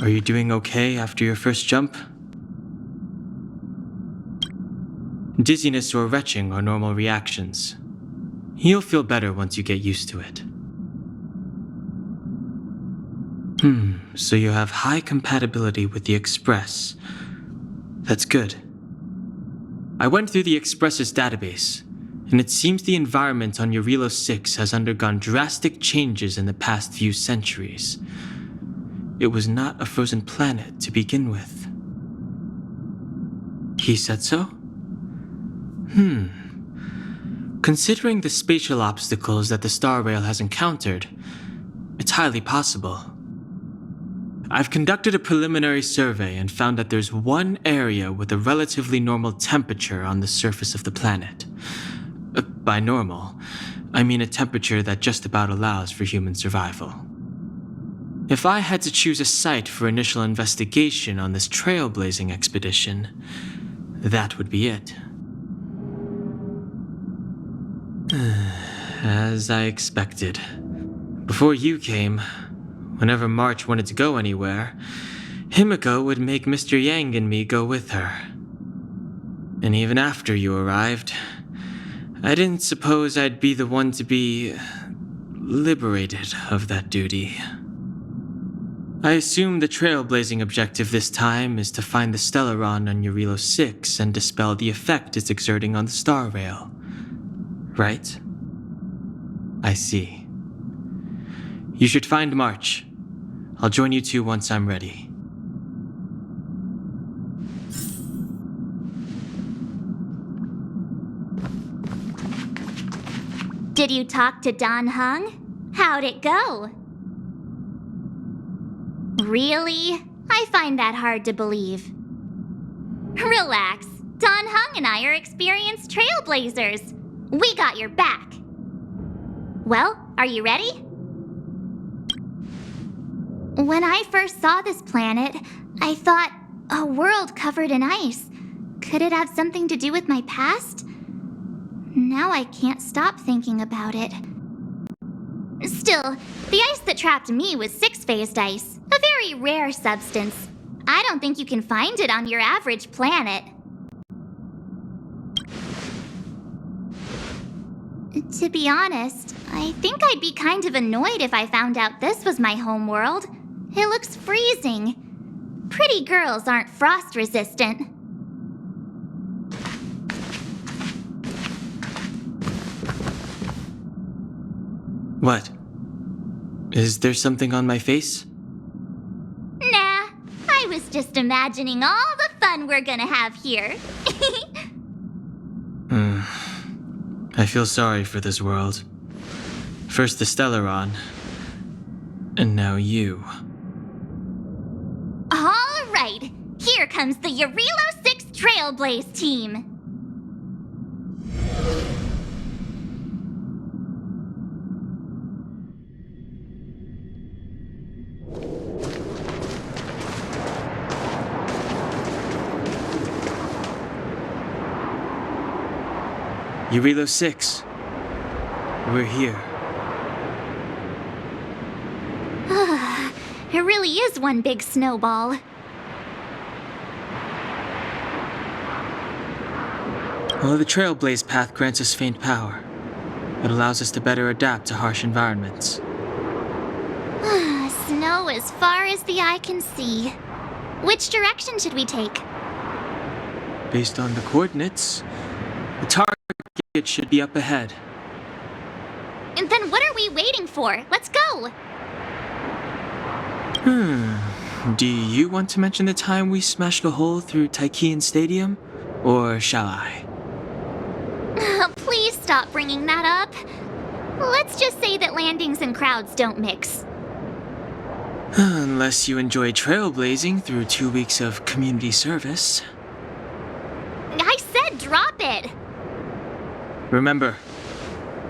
Are you doing okay after your first jump? Dizziness or retching are normal reactions. You'll feel better once you get used to it. So you have high compatibility with the Express. That's good. I went through the Express's database, and it seems the environment on Eurilo 6 has undergone drastic changes in the past few centuries. It was not a frozen planet to begin with. He said so? Considering the spatial obstacles that the Star Rail has encountered, it's highly possible. I've conducted a preliminary survey and found that there's one area with a relatively normal temperature on the surface of the planet. By normal, I mean a temperature that just about allows for human survival. If I had to choose a site for initial investigation on this trailblazing expedition, that would be it. As I expected. Before you came, whenever March wanted to go anywhere, Himiko would make Mr. Yang and me go with her. And even after you arrived, I didn't suppose I'd be the one to be liberated of that duty. I assume the trailblazing objective this time is to find the Stellaron on Eurilo 6 and dispel the effect it's exerting on the Star Rail. Right? I see. You should find March. I'll join you two once I'm ready. Did you talk to Don Hung? How'd it go? Really? I find that hard to believe. Relax. Don Hung and I are experienced trailblazers. We got your back. Well, are you ready? When I first saw this planet, I thought, a world covered in ice. Could it have something to do with my past? Now I can't stop thinking about it. Still, the ice that trapped me was six-phased ice, a very rare substance. I don't think you can find it on your average planet. To be honest, I think I'd be kind of annoyed if I found out this was my homeworld. It looks freezing. Pretty girls aren't frost-resistant. What? Is there something on my face? Nah, I was just imagining all the fun we're gonna have here. I feel sorry for this world. First the Stellaron, and now you. All right, here comes the Eurilo 6 Trailblaze team. Eurilo 6. We're here. It really is one big snowball. Well, the Trailblaze path grants us faint power. It allows us to better adapt to harsh environments. Snow as far as the eye can see. Which direction should we take? Based on the coordinates, the target should be up ahead. And then what are we waiting for? Let's go! Do you want to mention the time we smashed a hole through Taikian Stadium? Or shall I? Please stop bringing that up. Let's just say that landings and crowds don't mix. Unless you enjoy trailblazing through 2 weeks of community service. I said drop it! Remember,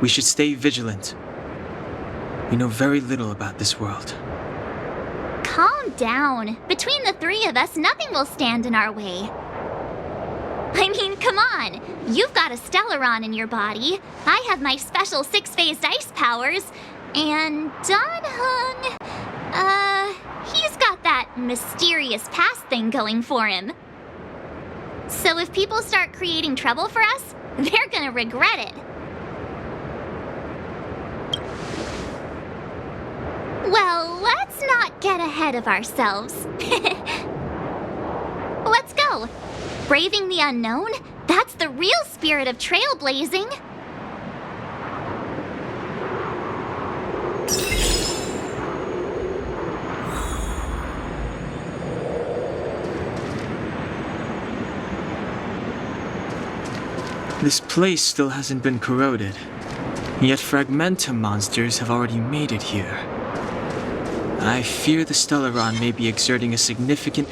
we should stay vigilant. We know very little about this world. Calm down. Between the three of us, nothing will stand in our way. I mean, come on. You've got a Stellaron in your body. I have my special six-phased ice powers. And Don Hung, he's got that mysterious past thing going for him. So if people start creating trouble for us, they're gonna regret it. Well, let's not get ahead of ourselves. Let's go. Braving the unknown? That's the real spirit of trailblazing. This place still hasn't been corroded, yet fragmentum monsters have already made it here. I fear the Stellaron may be exerting a significant...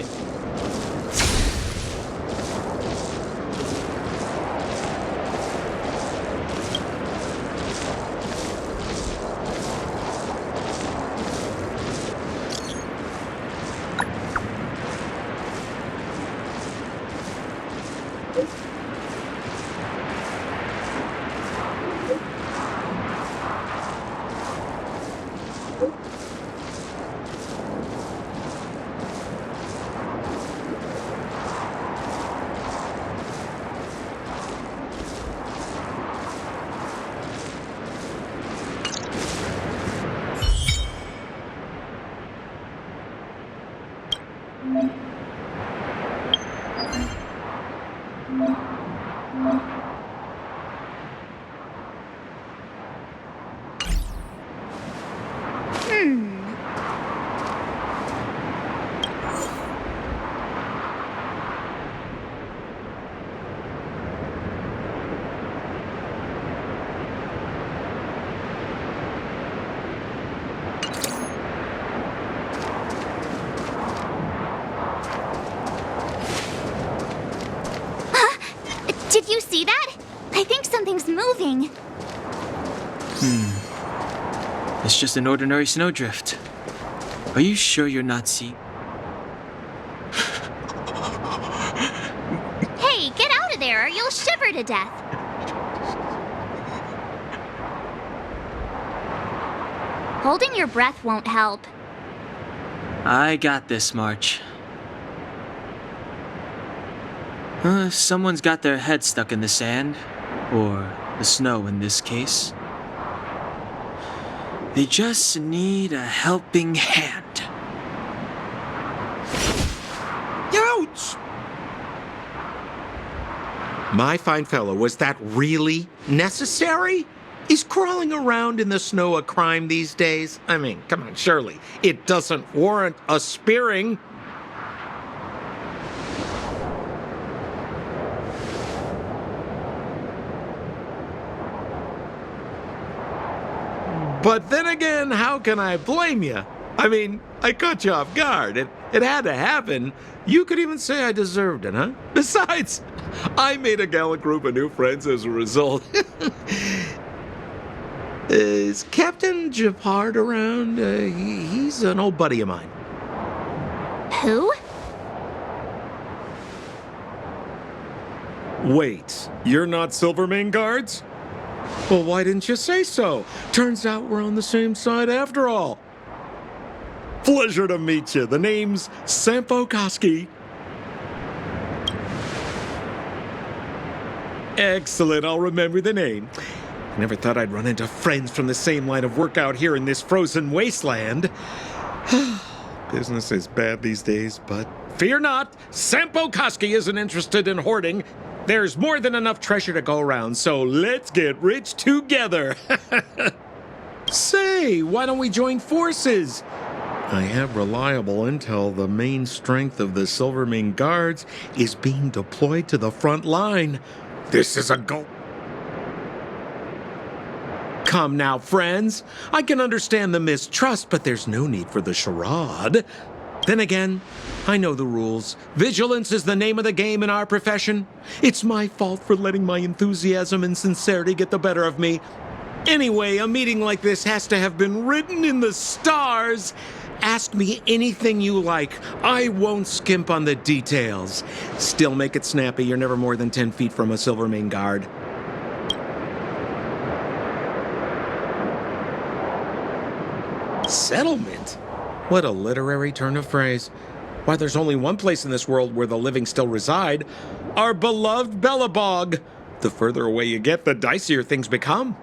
Did you see that? I think something's moving. It's just an ordinary snowdrift. Are you sure you're not seeing... Hey, get out of there or you'll shiver to death. Holding your breath won't help. I got this, March. Someone's got their head stuck in the sand, or the snow in this case. They just need a helping hand. Ouch! My fine fellow, was that really necessary? Is crawling around in the snow a crime these days? I mean, come on, surely it doesn't warrant a spearing. But then again, how can I blame you? I mean, I caught you off guard. It had to happen. You could even say I deserved it, huh? Besides, I made a gallant group of new friends as a result. Is Captain Japard around? He's an old buddy of mine. Who? Wait, you're not Silvermane guards? Well, why didn't you say so? Turns out we're on the same side after all. Pleasure to meet you. The name's Sampo Koski. Excellent, I'll remember the name. I never thought I'd run into friends from the same line of work out here in this frozen wasteland. Business is bad these days, but fear not, Sampo Koski isn't interested in hoarding. There's more than enough treasure to go around, so let's get rich together. Say, why don't we join forces? I have reliable intel the main strength of the Silvermane Guards is being deployed to the front line. This is a go. Come now, friends. I can understand the mistrust, but there's no need for the charade. Then again, I know the rules. Vigilance is the name of the game in our profession. It's my fault for letting my enthusiasm and sincerity get the better of me. Anyway, a meeting like this has to have been written in the stars. Ask me anything you like. I won't skimp on the details. Still make it snappy. You're never more than 10 feet from a Silvermane guard. Settlement? What a literary turn of phrase. Why, there's only one place in this world where the living still reside. Our beloved Belobog. The further away you get, the dicier things become.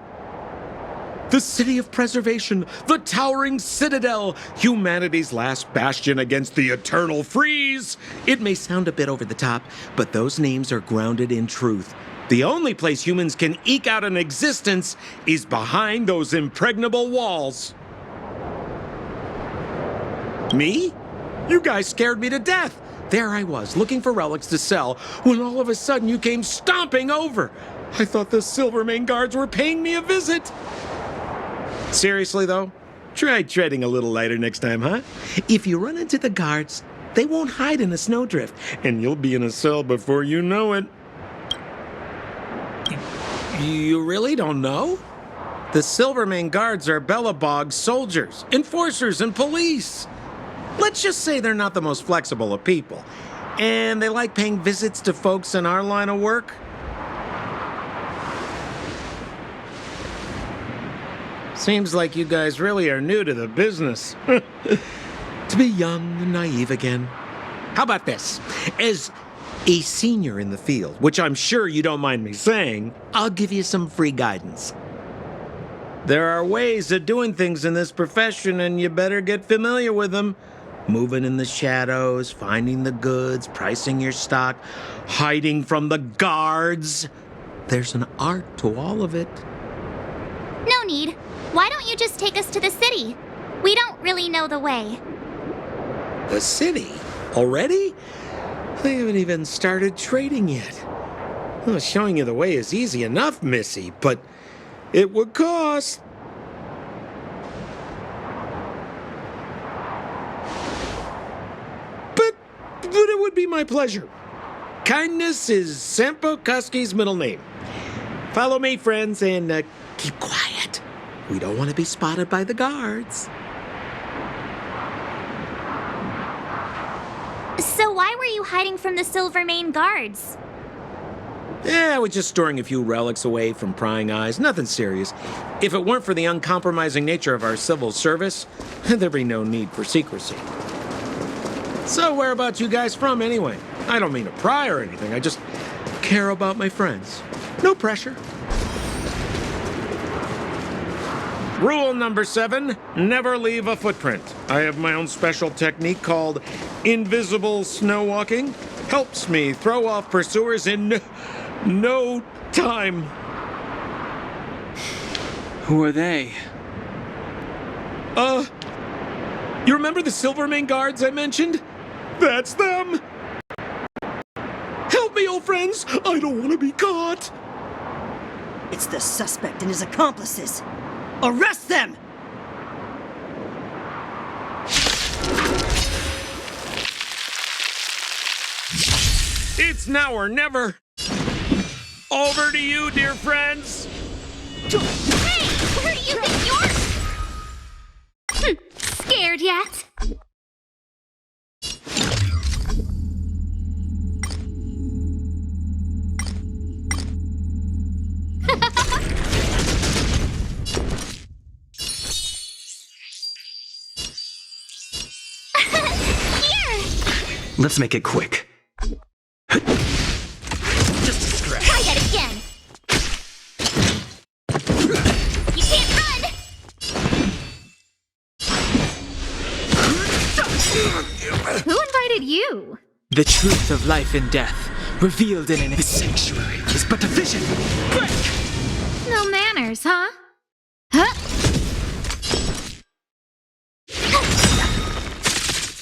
The city of preservation, the towering citadel, humanity's last bastion against the eternal freeze. It may sound a bit over the top, but those names are grounded in truth. The only place humans can eke out an existence is behind those impregnable walls. Me? You guys scared me to death. There I was, looking for relics to sell, when all of a sudden you came stomping over. I thought the Silvermane guards were paying me a visit. Seriously, though, try treading a little lighter next time, huh? If you run into the guards, they won't hide in a snowdrift, and you'll be in a cell before you know it. You really don't know? The Silvermane guards are Belobog's soldiers, enforcers, and police. Let's just say they're not the most flexible of people, and they like paying visits to folks in our line of work. Seems like you guys really are new to the business. To be young and naive again. How about this? As a senior in the field, which I'm sure you don't mind me saying, I'll give you some free guidance. There are ways of doing things in this profession, and you better get familiar with them. Moving in the shadows, finding the goods, pricing your stock, hiding from the guards. There's an art to all of it. No need. Why don't you just take us to the city? We don't really know the way. The city? Already? They haven't even started trading yet. Well, showing you the way is easy enough, Missy, but it would cost. But it would be my pleasure. Kindness is Sampo Kuski's middle name. Follow me, friends, and keep quiet. We don't want to be spotted by the guards. So why were you hiding from the Silvermane guards? I was just storing a few relics away from prying eyes. Nothing serious. If it weren't for the uncompromising nature of our civil service, there'd be no need for secrecy. So whereabouts you guys from, anyway? I don't mean to pry or anything. I just care about my friends. No pressure. Rule number 7, never leave a footprint. I have my own special technique called invisible snow walking. Helps me throw off pursuers in no time. Who are they? You remember the Silvermane guards I mentioned? That's them! Help me, old friends! I don't want to be caught! It's the suspect and his accomplices. Arrest them! It's now or never. Over to you, dear friends. Hey, where do you think you're... Scared yet? Let's make it quick. Just a scratch. Try that again. You can't run. Who invited you? The truth of life and death, revealed in this sanctuary, is but a vision. Break! No manners, huh? Huh?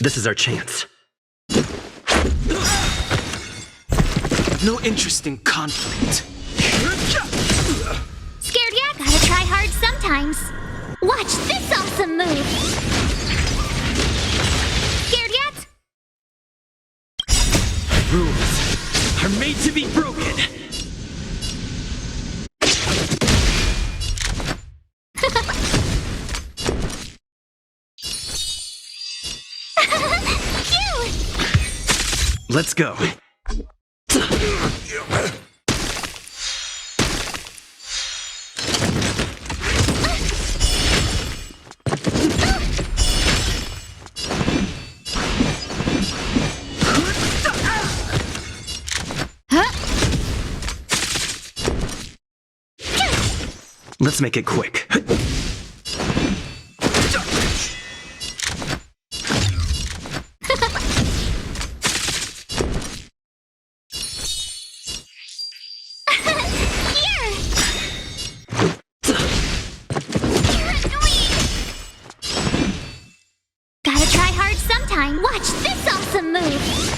This is our chance. No interest in conflict. Scared yet? Gotta try hard sometimes. Watch this awesome move. Scared yet? Rules are made to be broken. Cute! Let's go. Let's make it quick. Gotta try hard sometime. Watch this awesome move.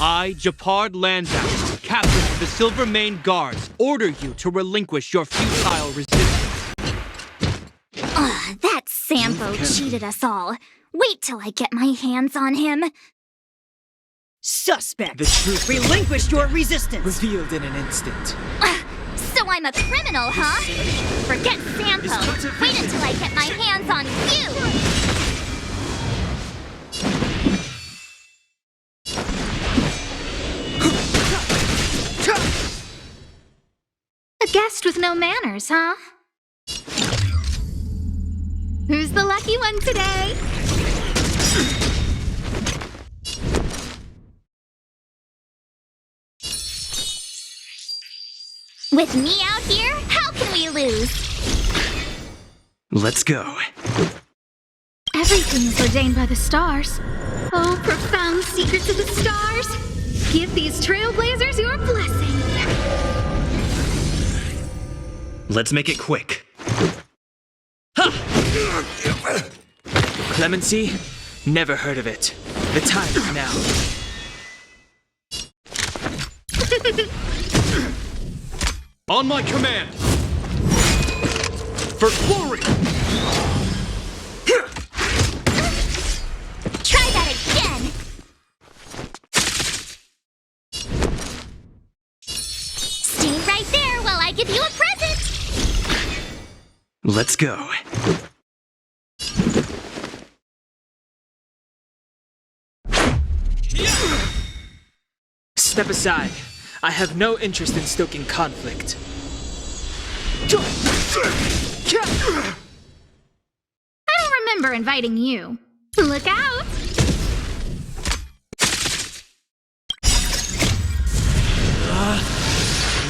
I, Japard Landau, captain of the Silver Mane Guards, order you to relinquish your futile resistance. Ugh, that Sampo cheated us all. Wait till I get my hands on him. Suspect! The truth Relinquish your resistance! revealed in an instant. So I'm a criminal, huh? Forget Sampo. Wait until I get my hands on you! A guest with no manners, huh? Who's the lucky one today? With me out here, how can we lose? Let's go. Everything is ordained by the stars. Oh, profound secrets of the stars. Give these trailblazers your blessing. Let's make it quick. Clemency? Never heard of it. The time is now. On my command! For glory! Try that again. Stay right there while I give you a present. Let's go. Step aside. I have no interest in stoking conflict. I don't remember inviting you. Look out!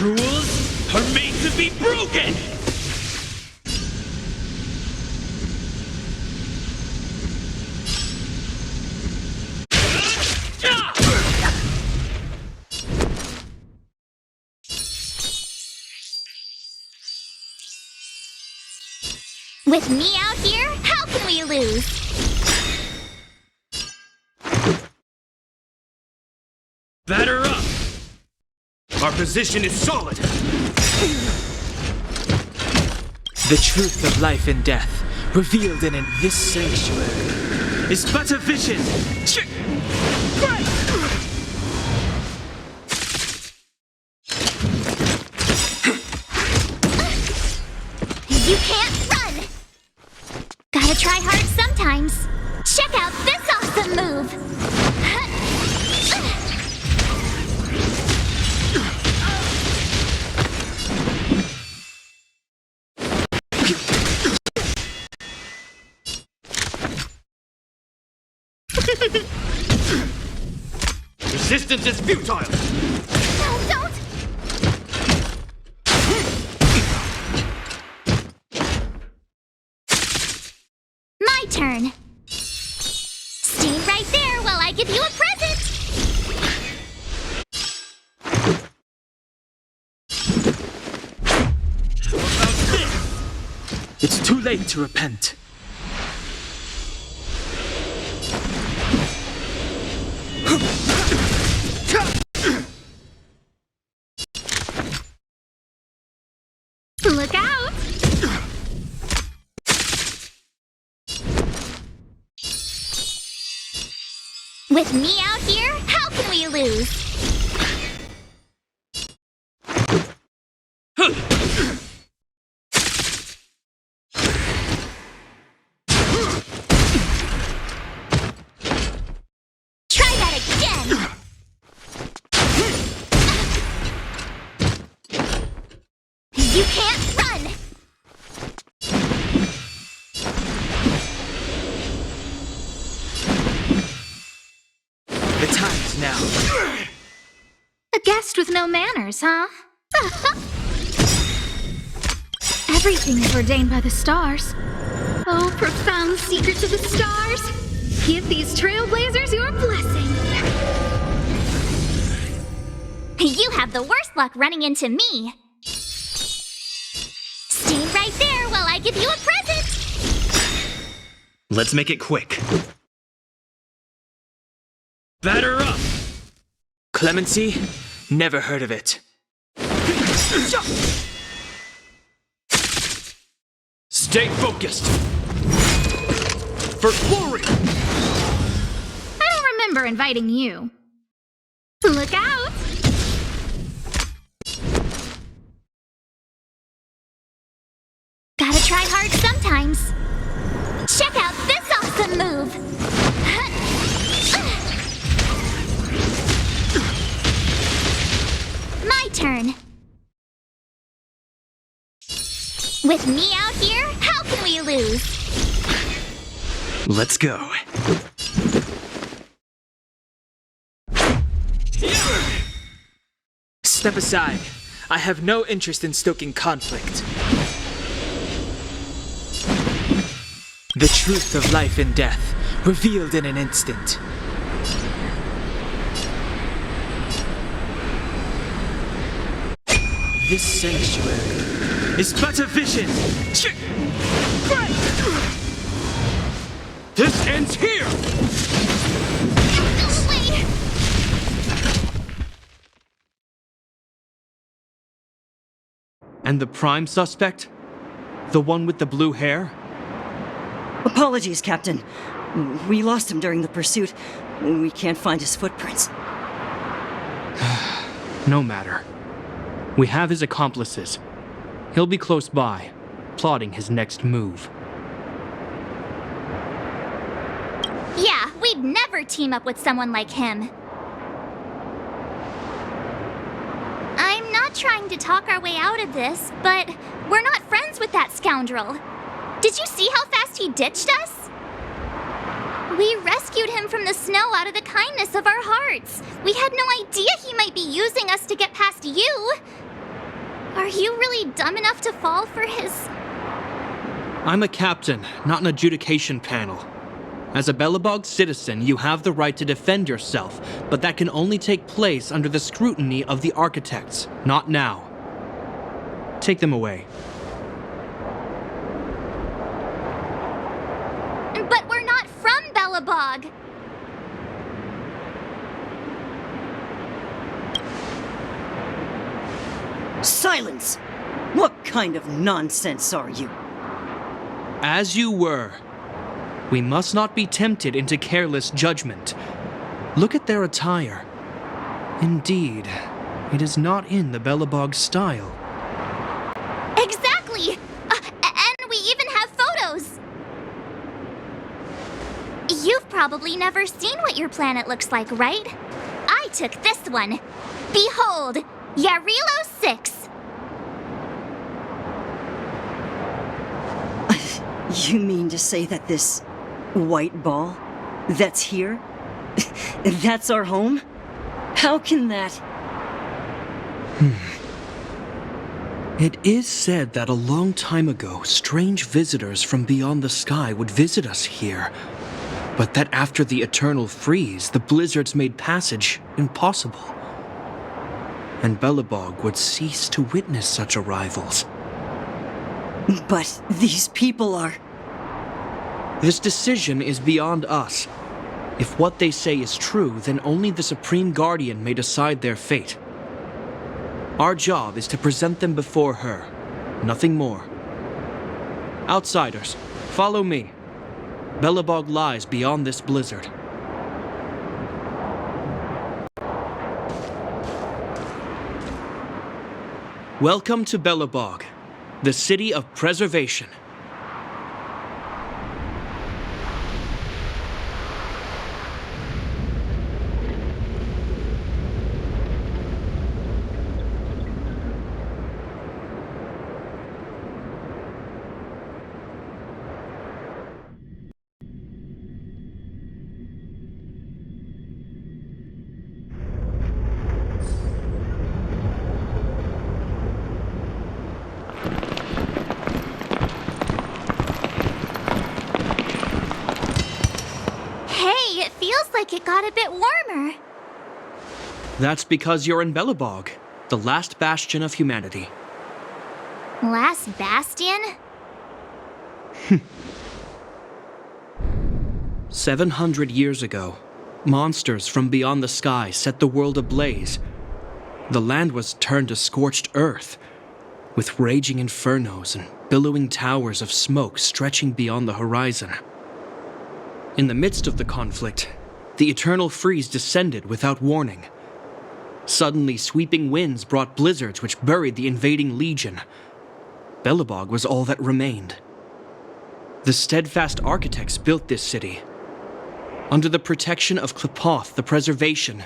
Rules are made to be broken! With me out here, how can we lose? Batter up! Our position is solid! The truth of life and death, revealed in this sanctuary, is but a vision. You can't run! Gotta try hard sometimes. Check out this awesome move! Resistance is futile! No, don't! My turn. Stay right there while I give you a present. It's too late to repent. Look out! With me out here, how can we lose? times now. A guest with no manners, huh? Everything is ordained by the stars. Oh, profound secrets of the stars. Give these trailblazers your blessing. You have the worst luck running into me. Stay right there while I give you a present. Let's make it quick. Batter up! Clemency? Never heard of it. Stay focused! For glory! I don't remember inviting you. Look out! Gotta try hard sometimes. Check out this awesome move! My turn. With me out here, how can we lose? Let's go. Step aside. I have no interest in stoking conflict. The truth of life and death, revealed in an instant. This sanctuary is but a vision. This ends here! Wait! And the prime suspect? The one with the blue hair? Apologies, Captain. We lost him during the pursuit. We can't find his footprints. No matter. We have his accomplices. He'll be close by, plotting his next move. Yeah, we'd never team up with someone like him. I'm not trying to talk our way out of this, but we're not friends with that scoundrel. Did you see how fast he ditched us? We rescued him from the snow out of the kindness of our hearts. We had no idea he might be using us to get past you. Are you really dumb enough to fall for his... I'm a captain, not an adjudication panel. As a Belobog citizen, you have the right to defend yourself, but that can only take place under the scrutiny of the architects, not now. Take them away. But we're not from Belobog. Silence! What kind of nonsense are you? As you were. We must not be tempted into careless judgment. Look at their attire. Indeed, it is not in the Belobog style. Exactly! And we even have photos! You've probably never seen what your planet looks like, right? I took this one. Behold, Yarilo 6. You mean to say that this white ball that's here, that's our home? How can that... It is said that a long time ago, strange visitors from beyond the sky would visit us here. But that after the eternal freeze, the blizzards made passage impossible. And Belobog would cease to witness such arrivals. But these people are... This decision is beyond us. If what they say is true, then only the Supreme Guardian may decide their fate. Our job is to present them before her, nothing more. Outsiders, follow me. Belobog lies beyond this blizzard. Welcome to Belobog, the city of preservation. like it got a bit warmer. That's because you're in Belobog, the last bastion of humanity. Last bastion? 700 years ago, monsters from beyond the sky set the world ablaze. The land was turned to scorched earth, with raging infernos and billowing towers of smoke stretching beyond the horizon. In the midst of the conflict, the eternal freeze descended without warning. Suddenly, sweeping winds brought blizzards which buried the invading legion. Belobog was all that remained. The steadfast architects built this city. Under the protection of Klipoth, the preservation,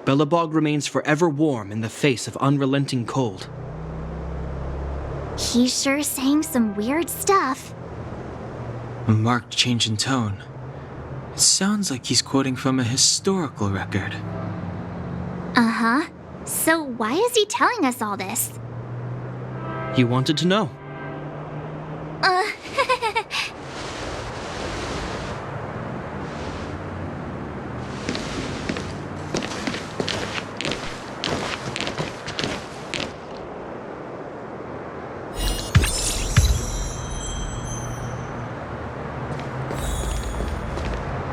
Belobog remains forever warm in the face of unrelenting cold. He's sure saying some weird stuff. A marked change in tone. It sounds like he's quoting from a historical record. Uh-huh. So why is he telling us all this? You wanted to know.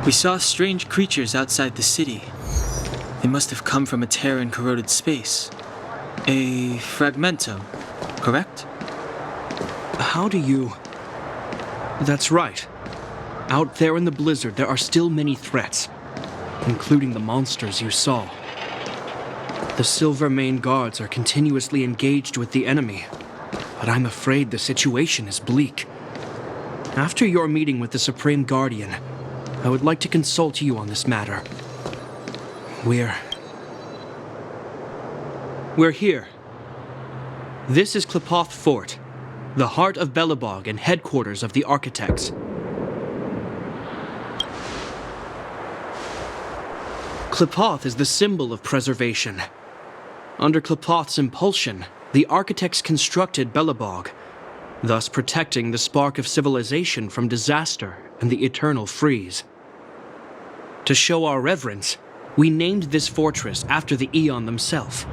We saw strange creatures outside the city. They must have come from a tear-and-corroded space. A fragmentum, correct? How do you... That's right. Out there in the blizzard, there are still many threats, including the monsters you saw. The Silvermane guards are continuously engaged with the enemy, but I'm afraid the situation is bleak. After your meeting with the Supreme Guardian, I would like to consult you on this matter. We're here. This is Klipoth Fort, the heart of Belobog and headquarters of the architects. Klipoth is the symbol of preservation. Under Klipoth's impulsion, the architects constructed Belobog, thus protecting the spark of civilization from disaster and the eternal freeze. To show our reverence, we named this fortress after the Aeon themselves.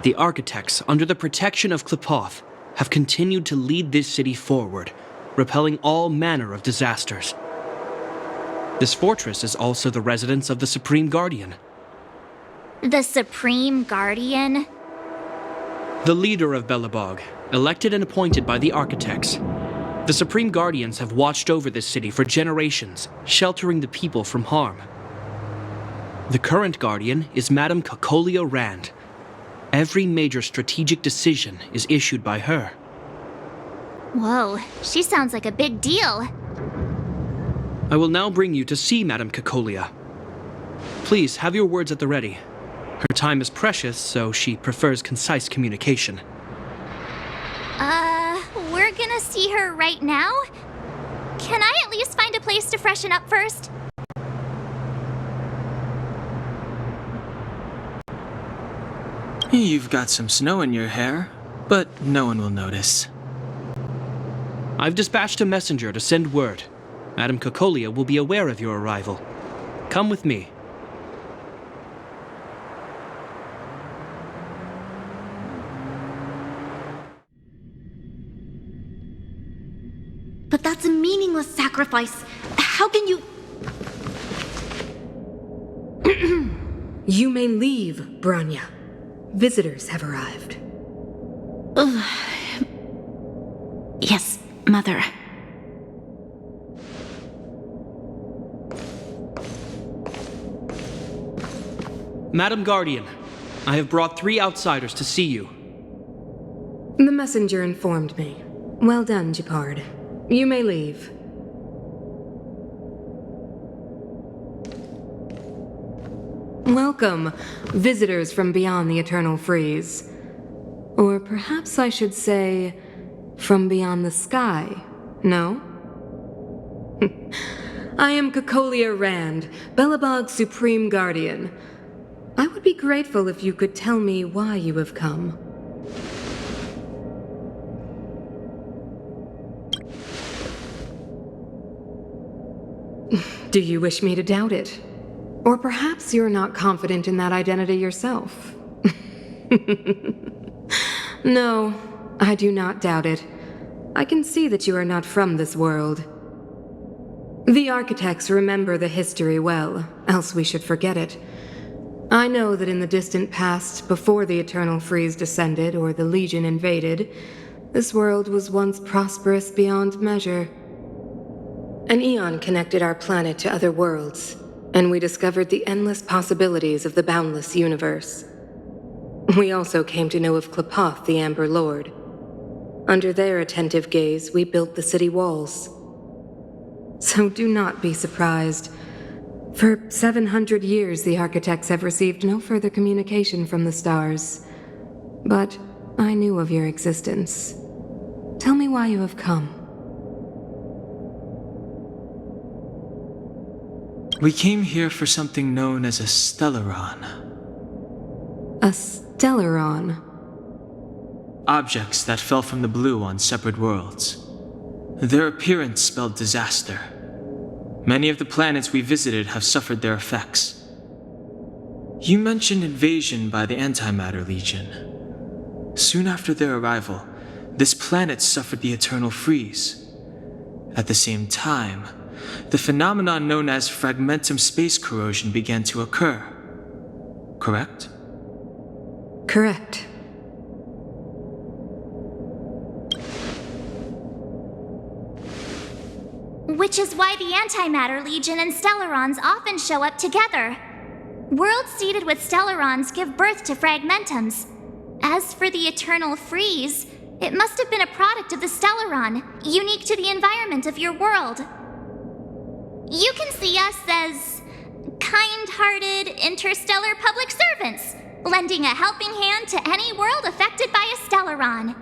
The architects, under the protection of Klipoth, have continued to lead this city forward, repelling all manner of disasters. This fortress is also the residence of the Supreme Guardian. The Supreme Guardian? The leader of Belobog, elected and appointed by the architects. The Supreme Guardians have watched over this city for generations, sheltering the people from harm. The current Guardian is Madame Kakolia Rand. Every major strategic decision is issued by her. Whoa, she sounds like a big deal. I will now bring you to see Madame Kakolia. Please have your words at the ready. Her time is precious, so she prefers concise communication. We're gonna see her right now? Can I at least find a place to freshen up first? You've got some snow in your hair, but no one will notice. I've dispatched a messenger to send word. Madame Kakolia will be aware of your arrival. Come with me. But that's a meaningless sacrifice. How can you... You may leave, Branya. Visitors have arrived. Yes, Mother. Madam Guardian, I have brought 3 outsiders to see you. The messenger informed me. Well done, Gepard. You may leave. Welcome, visitors from beyond the eternal freeze. Or perhaps I should say, from beyond the sky, no? I am Kakolia Rand, Belobog's Supreme Guardian. I would be grateful if you could tell me why you have come. Do you wish me to doubt it? Or perhaps you're not confident in that identity yourself. No, I do not doubt it. I can see that you are not from this world. The architects remember the history well, else we should forget it. I know that in the distant past, before the Eternal Freeze descended or the Legion invaded, this world was once prosperous beyond measure. An eon connected our planet to other worlds, and we discovered the endless possibilities of the boundless universe. We also came to know of Klapoth, the Amber Lord. Under their attentive gaze, we built the city walls. So do not be surprised. For 700 years, the architects have received no further communication from the stars. But I knew of your existence. Tell me why you have come. We came here for something known as a Stellaron. A Stellaron? Objects that fell from the blue on separate worlds. Their appearance spelled disaster. Many of the planets we visited have suffered their effects. You mentioned invasion by the Antimatter Legion. Soon after their arrival, this planet suffered the Eternal Freeze. At the same time, the phenomenon known as fragmentum space corrosion began to occur. Correct? Correct. Which is why the Antimatter Legion and Stellarons often show up together. Worlds seeded with Stellarons give birth to fragmentums. As for the Eternal Freeze, it must have been a product of the Stellaron, unique to the environment of your world. You can see us as kind-hearted interstellar public servants, lending a helping hand to any world affected by a Stellaron.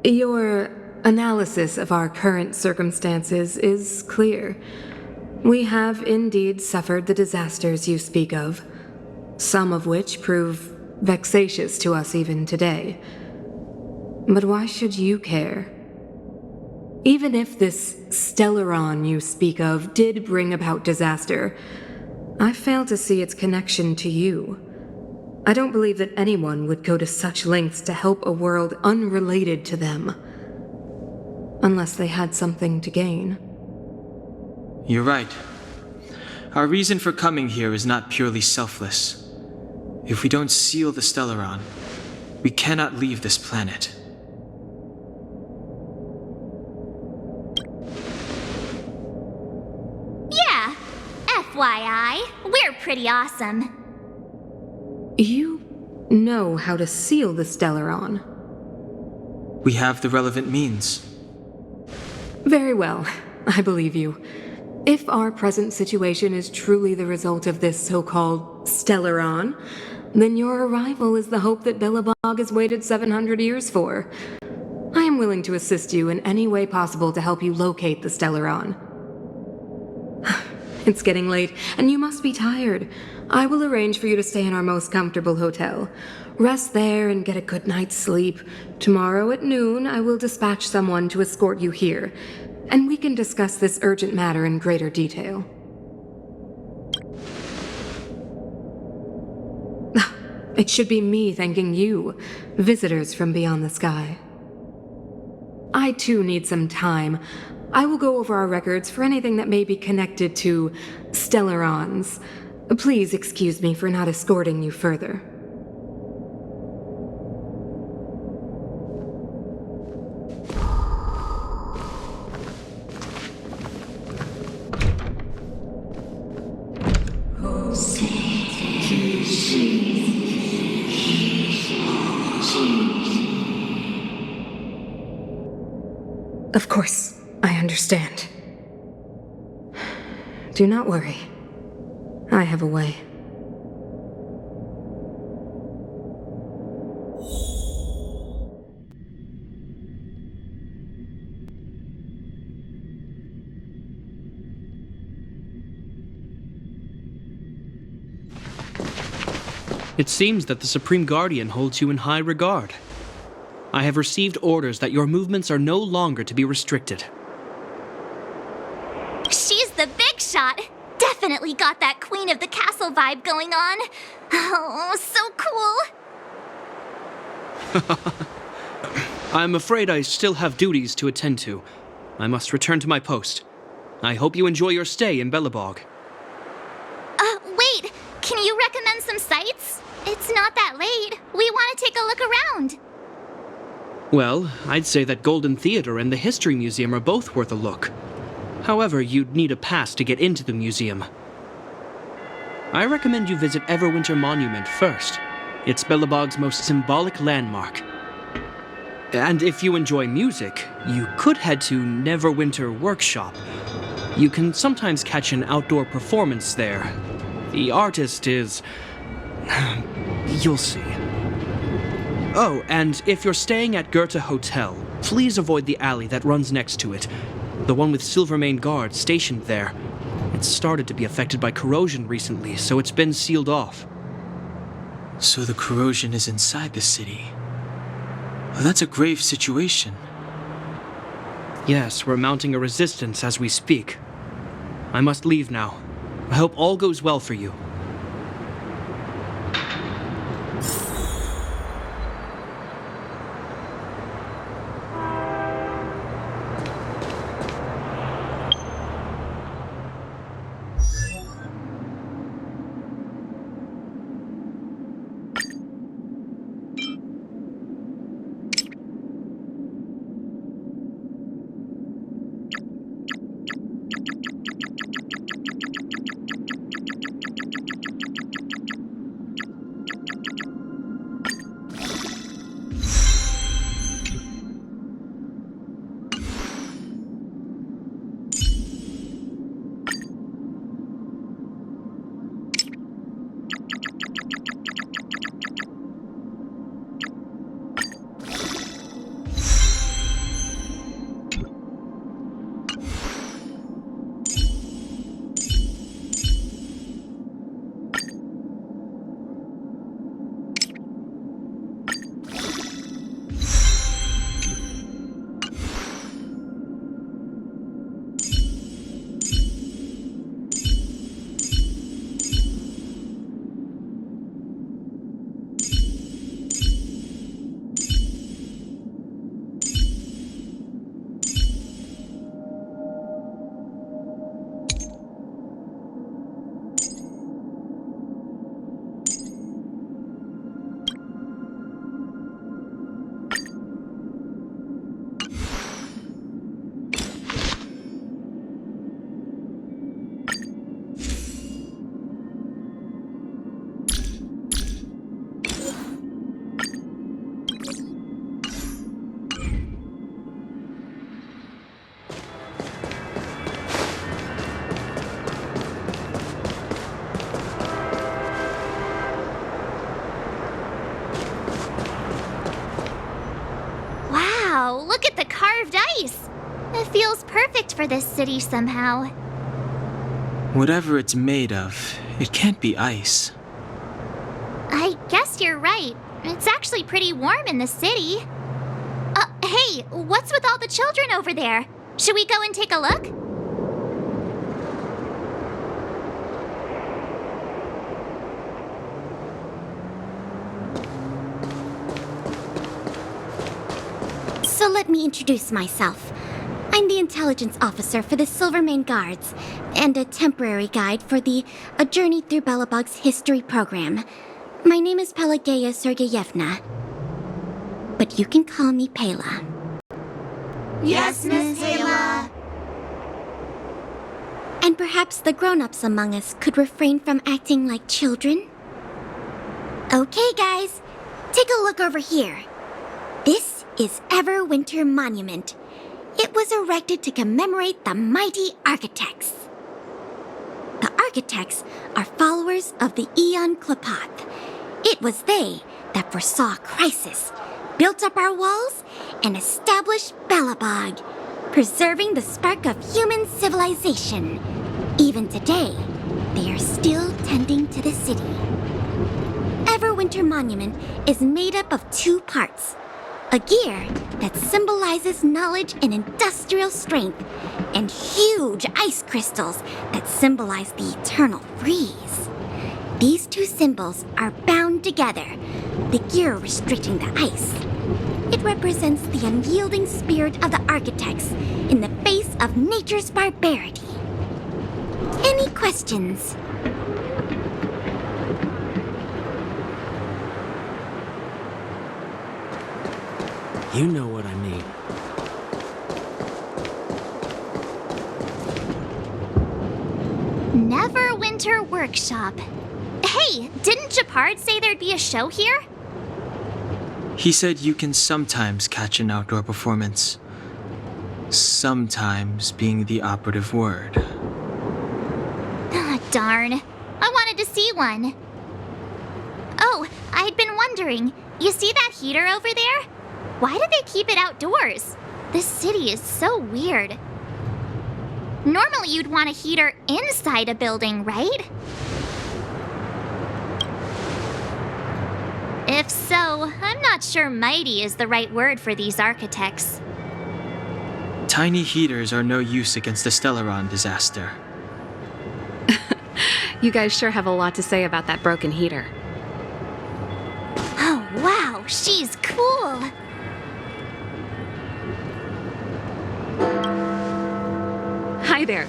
Your analysis of our current circumstances is clear. We have indeed suffered the disasters you speak of, some of which prove vexatious to us even today. But why should you care? Even if this Stellaron you speak of did bring about disaster, I fail to see its connection to you. I don't believe that anyone would go to such lengths to help a world unrelated to them. Unless they had something to gain. You're right. Our reason for coming here is not purely selfless. If we don't seal the Stellaron, we cannot leave this planet. Yeah, FYI, we're pretty awesome. You know how to seal the Stellaron. We have the relevant means. Very well, I believe you. If our present situation is truly the result of this so-called Stellaron, then your arrival is the hope that Billabog has waited 700 years for. I am willing to assist you in any way possible to help you locate the Stellaron. It's getting late, and you must be tired. I will arrange for you to stay in our most comfortable hotel. Rest there and get a good night's sleep. Tomorrow at noon, I will dispatch someone to escort you here, and we can discuss this urgent matter in greater detail. It should be me thanking you, visitors from beyond the sky. I too need some time. I will go over our records for anything that may be connected to Stellarons. Please excuse me for not escorting you further. Of course, I understand. Do not worry. I have a way. It seems that the Supreme Guardian holds you in high regard. I have received orders that your movements are no longer to be restricted. She's the big definitely got that Queen of the Castle vibe going on. Oh, so cool. I'm afraid I still have duties to attend to. I must return to my post. I hope you enjoy your stay in Belobog. Wait, can you recommend some sites? It's not that late. We want to take a look around. Well, I'd say that Golden Theater and the History Museum are both worth a look. However, you'd need a pass to get into the museum. I recommend you visit Everwinter Monument first. It's Belobog's most symbolic landmark. And if you enjoy music, you could head to Neverwinter Workshop. You can sometimes catch an outdoor performance there. The artist is... you'll see. Oh, and if you're staying at Goethe Hotel, please avoid the alley that runs next to it. The one with Silvermane guards stationed there. It's started to be affected by corrosion recently, so it's been sealed off. So the corrosion is inside the city. Well, that's a grave situation. Yes, we're mounting a resistance as we speak. I must leave now. I hope all goes well for you. Wow, look at the carved ice. It feels perfect for this city somehow. Whatever it's made of, it can't be ice. I guess you're right. It's actually pretty warm in the city. Hey, what's with all the children over there? Should we go and take a look? So let me introduce myself. I'm the intelligence officer for the Silvermane Guards, and a temporary guide for the A Journey Through Belobog's History program. My name is Pelageya Sergeyevna, but you can call me Pela. Yes, Miss Pela. And perhaps the grown-ups among us could refrain from acting like children? Okay, guys, take a look over here. This is Everwinter Monument. It was erected to commemorate the mighty architects. The architects are followers of the Aeon Klapath. It was they that foresaw crisis, built up our walls, and established Belobog, preserving the spark of human civilization. Even today, they are still tending to the city. Everwinter Monument is made up of two parts. A gear that symbolizes knowledge and industrial strength, and huge ice crystals that symbolize the eternal freeze. These two symbols are bound together, the gear restricting the ice. It represents the unyielding spirit of the architects in the face of nature's barbarity. Any questions? You know what I mean. Neverwinter Workshop. Hey, didn't Japard say there'd be a show here? He said you can sometimes catch an outdoor performance. Sometimes being the operative word. Ah, darn. I wanted to see one. Oh, I'd been wondering. You see that heater over there? Why do they keep it outdoors? This city is so weird. Normally you'd want a heater inside a building, right? If so, I'm not sure mighty is the right word for these architects. Tiny heaters are no use against the Stellaron disaster. You guys sure have a lot to say about that broken heater. Oh, wow, she's cool. Hi there.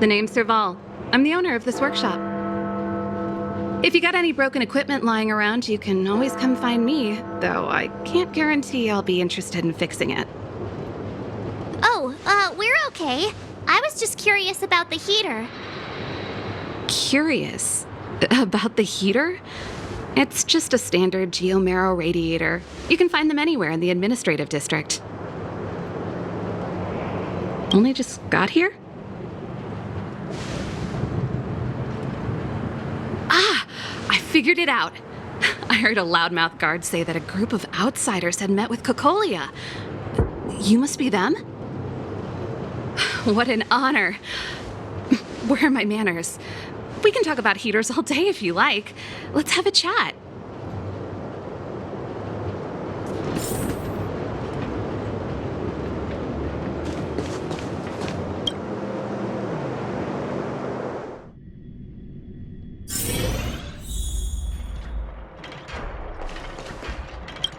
The name's Serval. I'm the owner of this workshop. If you got any broken equipment lying around, you can always come find me, though I can't guarantee I'll be interested in fixing it. Oh, we're okay. I was just curious about the heater. Curious? About the heater? It's just a standard geomarrow radiator. You can find them anywhere in the administrative district. Only just got here? Ah! I figured it out. I heard a loudmouth guard say that a group of outsiders had met with Cocolia. You must be them? What an honor. Where are my manners? We can talk about heaters all day if you like. Let's have a chat.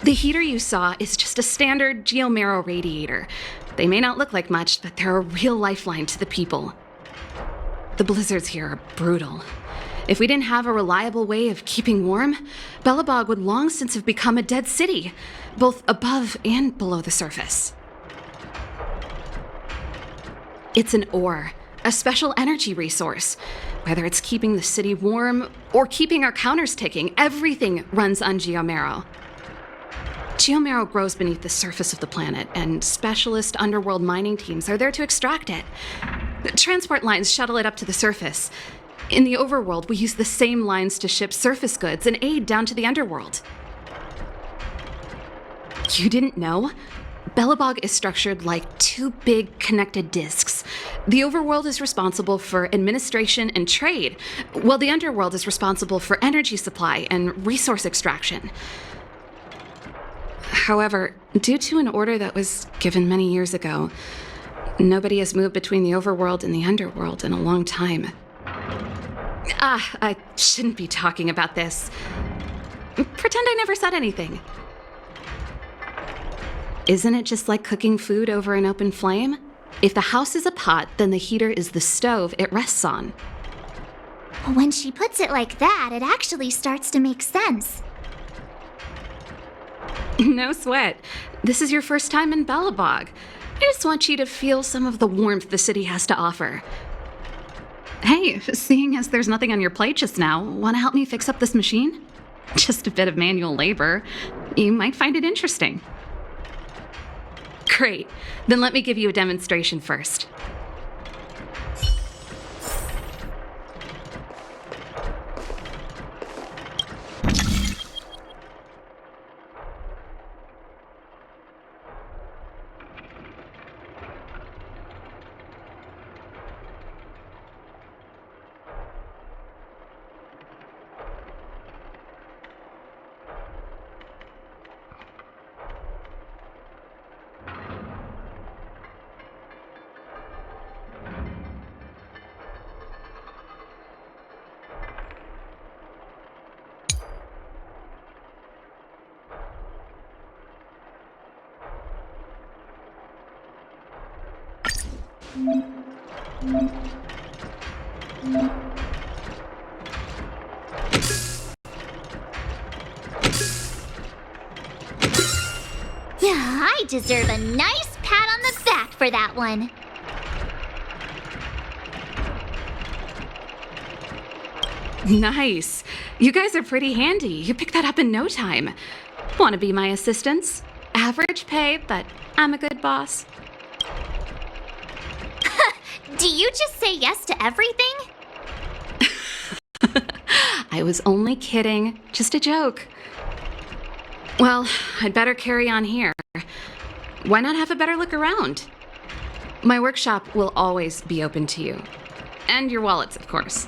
The heater you saw is just a standard geomarrow radiator. They may not look like much, but they're a real lifeline to the people. The blizzards here are brutal. If we didn't have a reliable way of keeping warm, Belobog would long since have become a dead city, both above and below the surface. It's an ore, a special energy resource. Whether it's keeping the city warm or keeping our counters ticking, everything runs on geomarrow. Geomarrow grows beneath the surface of the planet, and specialist underworld mining teams are there to extract it. Transport lines shuttle it up to the surface. In the overworld, we use the same lines to ship surface goods and aid down to the underworld. You didn't know? Belobog is structured like two big connected disks. The overworld is responsible for administration and trade, while the underworld is responsible for energy supply and resource extraction. However, due to an order that was given many years ago, nobody has moved between the overworld and the underworld in a long time. I shouldn't be talking about this. Pretend I never said anything. Isn't it just like cooking food over an open flame? If the house is a pot, then the heater is the stove it rests on. When she puts it like that, it actually starts to make sense. No sweat. This is your first time in Belobog. I just want you to feel some of the warmth the city has to offer. Hey, seeing as there's nothing on your plate just now, want to help me fix up this machine? Just a bit of manual labor. You might find it interesting. Great. Then let me give you a demonstration first. Yeah, I deserve a nice pat on the back for that one. Nice. You guys are pretty handy. You picked that up in no time. Want to be my assistants? Average pay, but I'm a good boss. Do you just say yes to everything? I was only kidding. Just a joke. Well, I'd better carry on here. Why not have a better look around? My workshop will always be open to you. And your wallets, of course.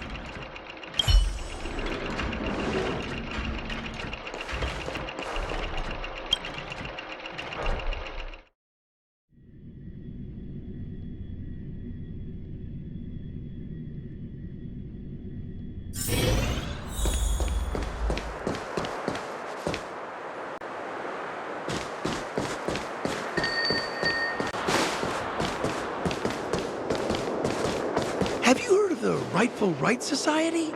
Have you heard of the Rightful Right Society?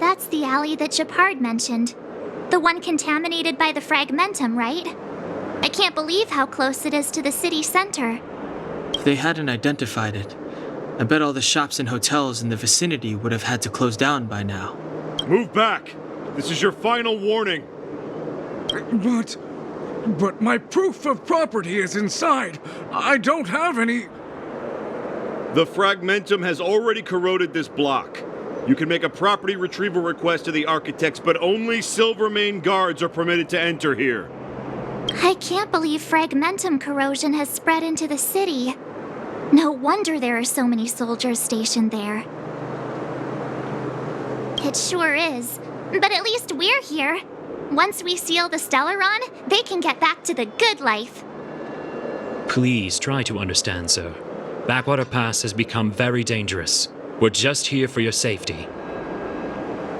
That's the alley that Japard mentioned. The one contaminated by the fragmentum, right? I can't believe how close it is to the city center. If they hadn't identified it, I bet all the shops and hotels in the vicinity would have had to close down by now. Move back! This is your final warning! But my proof of property is inside. I don't have any... The fragmentum has already corroded this block. You can make a property retrieval request to the architects, but only Silvermane guards are permitted to enter here. I can't believe fragmentum corrosion has spread into the city. No wonder there are so many soldiers stationed there. It sure is. But at least we're here. Once we seal the Stellaron, they can get back to the good life. Please try to understand, sir. Backwater Pass has become very dangerous. We're just here for your safety.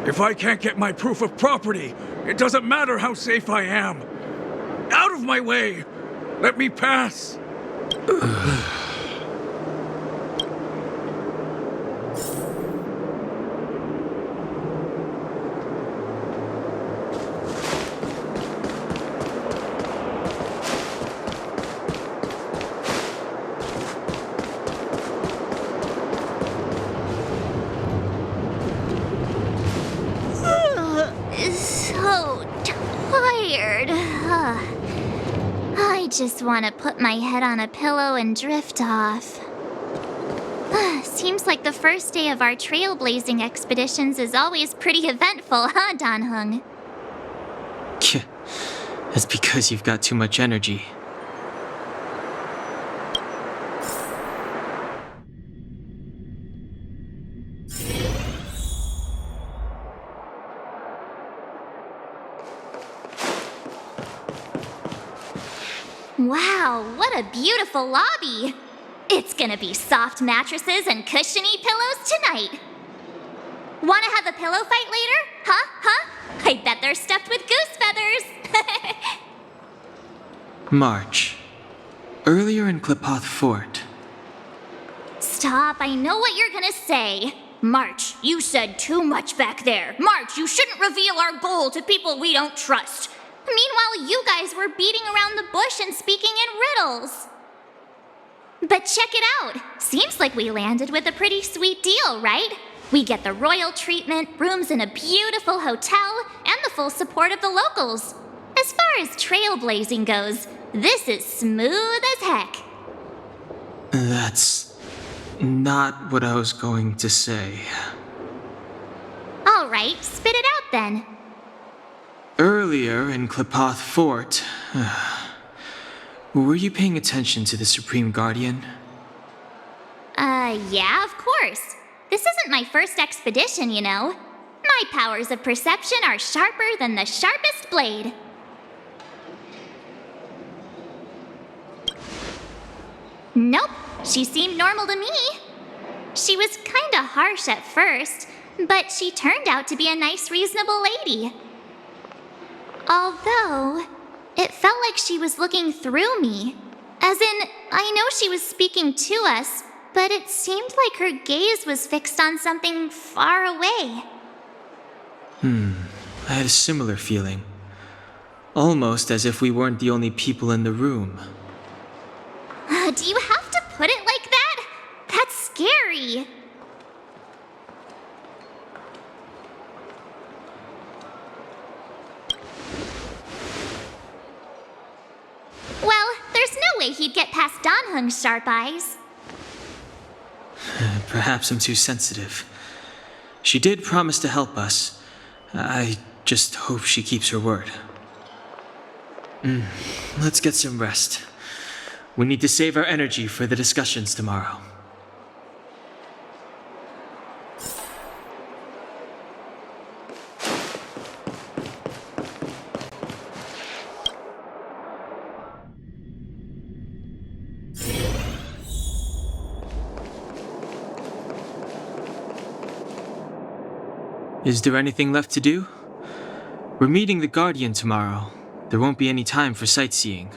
If I can't get my proof of property, it doesn't matter how safe I am. Out of my way! Let me pass! So tired. I just want to put my head on a pillow and drift off. Seems like the first day of our trailblazing expeditions is always pretty eventful, huh, Dan Hung? It's because you've got too much energy. Wow, what a beautiful lobby! It's gonna be soft mattresses and cushiony pillows tonight. Wanna have a pillow fight later? Huh? I bet they're stuffed with goose feathers! March. Earlier in Klipoth Fort. Stop, I know what you're gonna say. March, you said too much back there. March, you shouldn't reveal our goal to people we don't trust. Meanwhile, you guys were beating around the bush and speaking in riddles. But check it out. Seems like we landed with a pretty sweet deal, right? We get the royal treatment, rooms in a beautiful hotel, and the full support of the locals. As far as trailblazing goes, this is smooth as heck. That's not what I was going to say. All right, spit it out then. Earlier in Klipoth Fort, were you paying attention to the Supreme Guardian? Yeah, of course. This isn't my first expedition, you know. My powers of perception are sharper than the sharpest blade. Nope, she seemed normal to me. She was kinda harsh at first, but she turned out to be a nice, reasonable lady. Although, it felt like she was looking through me. As in, I know she was speaking to us, but it seemed like her gaze was fixed on something far away. I had a similar feeling. Almost as if we weren't the only people in the room. Do you have to put it like that? That's scary. Well, there's no way he'd get past Dan Heng's sharp eyes. Perhaps I'm too sensitive. She did promise to help us. I just hope she keeps her word. Let's get some rest. We need to save our energy for the discussions tomorrow. Is there anything left to do? We're meeting the Guardian tomorrow. There won't be any time for sightseeing.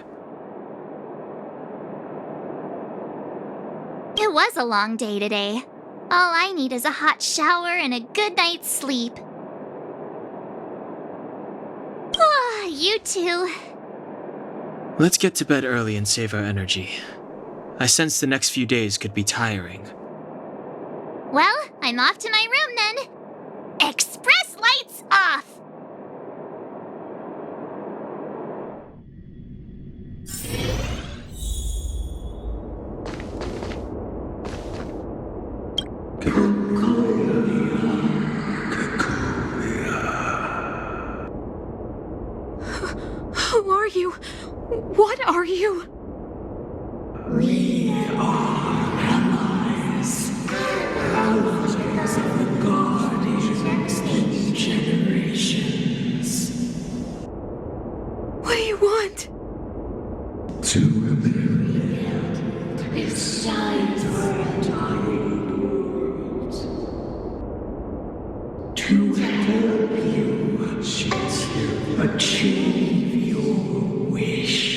It was a long day today. All I need is a hot shower and a good night's sleep. You too. Let's get to bed early and save our energy. I sense the next few days could be tiring. Well, I'm off to my room then. Express lights off! Who are you? What are you? We are allies. Thousands of the Guardians in generations. What do you want? To rebuild this giant world. To help you achieve your wish.